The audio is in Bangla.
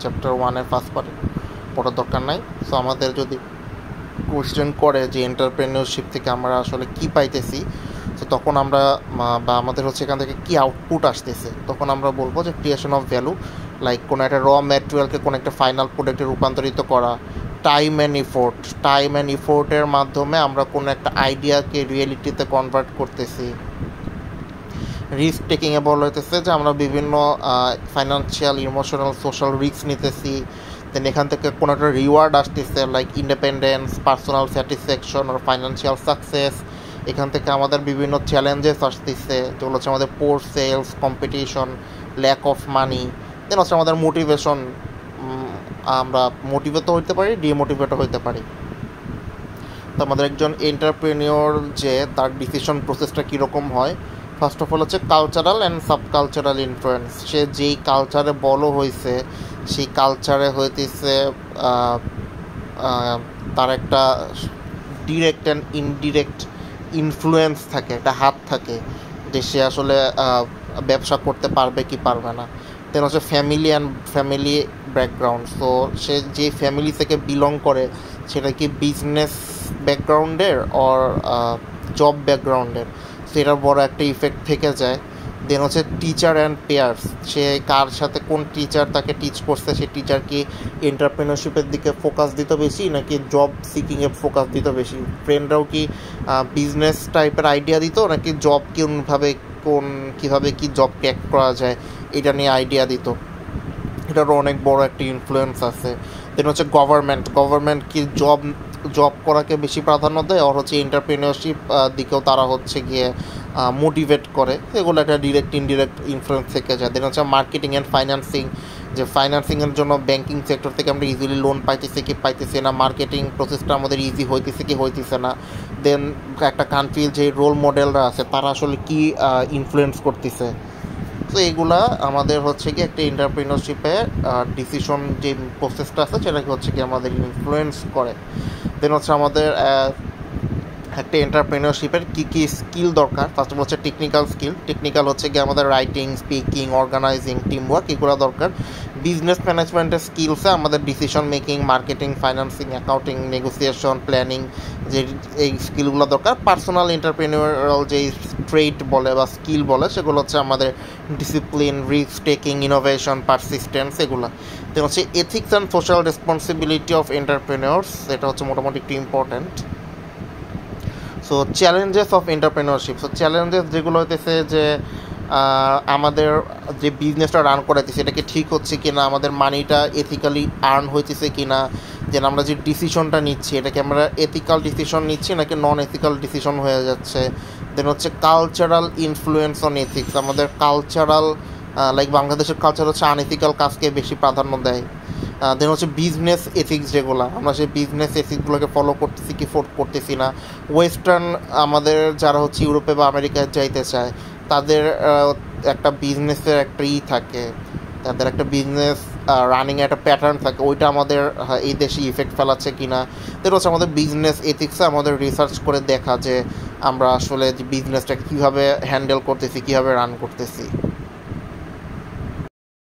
চ্যাপ্টার 1-এর ফার্স্ট পার্টে পড়ার দরকার নাই। সো আমাদের যদি কোয়েশ্চেন করে যে এন্টারপ্রেনিয়রশিপ থেকে আমরা আসলে কী পাইতেছি, তো তখন আমরা বা আমাদের হচ্ছে এখান থেকে কী আউটপুট আসতেছে, তখন আমরা বলবো যে ক্রিয়েশন অফ ভ্যালু, লাইক কোনো একটা র ম্যাটেরিয়ালকে কোনো একটা ফাইনাল প্রোডাক্টে রূপান্তরিত করা, টাইম অ্যান্ড ইফোর্টের মাধ্যমে আমরা কোনো একটা আইডিয়াকে রিয়েলিটিতে কনভার্ট করতেছি। রিস্ক টেকিংয়ে বলা হইতেছে যে আমরা বিভিন্ন ফাইন্যান্সিয়াল, ইমোশনাল, সোশ্যাল রিস্ক নিতেছি, দেন এখান থেকে কোনো একটা রিওয়ার্ড আসতেছে, লাইক ইন্ডিপেন্ডেন্স, পার্সোনাল স্যাটিসফ্যাকশন আর ফাইন্যান্সিয়াল সাকসেস। এখান থেকে আমাদের বিভিন্ন চ্যালেঞ্জেস আসতেছে, যেগুলো হচ্ছে আমাদের poor sales, competition, lack of money. Then হচ্ছে আমাদের মোটিভেশন, আমরা মোটিভেটও হইতে পারি, ডিমোটিভেটও হইতে পারি। তো আমাদের একজন এন্টারপ্রেনিয়র যে তার ডিসিশন প্রসেসটা কীরকম হয়, ফার্স্ট অফ অল হচ্ছে কালচারাল অ্যান্ড সাবকালচারাল ইনফ্লুয়েন্স। সে যেই কালচারে বড় হয়েছে সেই কালচারে হইতেছে তার একটা ডিরেক্ট অ্যান্ড ইনডিরেক্ট ইনফ্লুয়েন্স থাকে, একটা হাত থাকে যে সে আসলে ব্যবসা করতে পারবে কি পারবে না। দেন হচ্ছে ফ্যামিলি ব্যাকগ্রাউন্ড। সো সে যে ফ্যামিলি থেকে বিলং করে সেটা কি বিজনেস ব্যাকগ্রাউন্ডের অর জব ব্যাকগ্রাউন্ডের, সেটার বড় একটা ইফেক্ট থেকে যায়। দেন হচ্ছে টিচার অ্যান্ড পেয়ার্স, সে কার সাথে কোন টিচার তাকে টিচ করছে, সে টিচার কি এন্টারপ্রেনারশিপের দিকে ফোকাস দিত বেশি নাকি জব সিকিংয়ে ফোকাস দিত বেশি, ফ্রেন্ডরাও কি বিজনেস টাইপের আইডিয়া দিত নাকি জব কীভাবে কি জব ক্র্যাক করা যায় এটা নিয়ে আইডিয়া দিত, এটারও অনেক বড় একটা ইনফ্লুয়েন্স আছে। দেন হচ্ছে গভর্নমেন্ট কি জব করাকে বেশি প্রাধান্য দেয়, আর হচ্ছে এন্টারপ্রেনিয়রশিপ দিকেও তারা হচ্ছে গিয়ে মোটিভেট করে, এগুলো একটা ডিরেক্ট ইনডিরেক্ট ইনফ্লুয়েন্স থেকে যায়। দেন হচ্ছে মার্কেটিং অ্যান্ড ফাইন্যান্সিং, যে ফাইন্যান্সিংয়ের জন্য ব্যাঙ্কিং সেক্টর থেকে আমরা ইজিলি লোন পাইতেছি না, মার্কেটিং প্রসেসটা আমাদের ইজি হইতেছে না। দেন একটা কান্ট্রির যে রোল মডেলরা আছে তারা আসলে কি ইনফ্লুয়েন্স করতেছে। তো এগুলা আমাদের হচ্ছে কি একটা এন্টারপ্রেনিয়রশিপে ডিসিশন যে প্রসেসটা আছে সেটাকে হচ্ছে কি আমাদের ইনফ্লুয়েন্স করে। দেন হচ্ছে আমাদের একটা এন্টারপ্রেনিয়রশিপের কী স্কিল দরকার, ফার্স্ট অফ অল হচ্ছে টেকনিক্যাল হচ্ছে কি আমাদের রাইটিং, স্পিকিং, অর্গানাইজিং, টিমওয়ার্ক, এগুলো দরকার। বিজনেস ম্যানেজমেন্টের স্কিলসে আমাদের decision making, marketing, financing, accounting, negotiation, planning, যে এই স্কিলগুলো দরকার। পার্সোনাল এন্টারপ্রেনিয়রাল যে ট্রেড বলে বা স্কিল বলে সেগুলো হচ্ছে আমাদের discipline, risk taking, innovation, persistence, এগুলো। দেন হচ্ছে ethics and social responsibility of entrepreneurs, এটা হচ্ছে মোটামুটি একটু important. So challenges of entrepreneurship, so challenges যেগুলো হইতেছে যে আমাদের যে বিজনেসটা রান করাইতেছি এটা কি ঠিক হচ্ছে কি না, আমাদের মানিটা এথিক্যালি আর্ন হইতেছে কি না, যেন আমরা যে ডিসিশনটা নিচ্ছি এটা কি আমরা এথিক্যাল ডিসিশন নিচ্ছি নাকি নন এথিক্যাল ডিসিশন হয়ে যাচ্ছে। দেন হচ্ছে কালচারাল ইনফ্লুয়েন্স অন এথিক্স, আমাদের কালচারাল লাইক বাংলাদেশের কালচার হচ্ছে আনএথিক্যাল কাজকে বেশি প্রাধান্য দেয়। দেন হচ্ছে বিজনেস এথিক্স, যেগুলো আমরা সেই বিজনেস এথিক্সগুলোকে ফলো করতেছি কি করতেছি না। ওয়েস্টার্ন আমাদের যারা হচ্ছে ইউরোপে বা আমেরিকায় যাইতে চায় তাদের একটা বিজনেসের একটা থাকে, তাদের একটা বিজনেস রানিংয়ে একটা প্যাটার্ন থাকে, ওইটা আমাদের এই দেশে ইফেক্ট ফেলাচ্ছে কি না। দেন হচ্ছে আমাদের বিজনেস এথিক্সে আমাদের রিসার্চ করে দেখা যে আমরা আসলে যে বিজনেসটাকে কীভাবে হ্যান্ডেল করতেছি, কীভাবে রান করতেছি।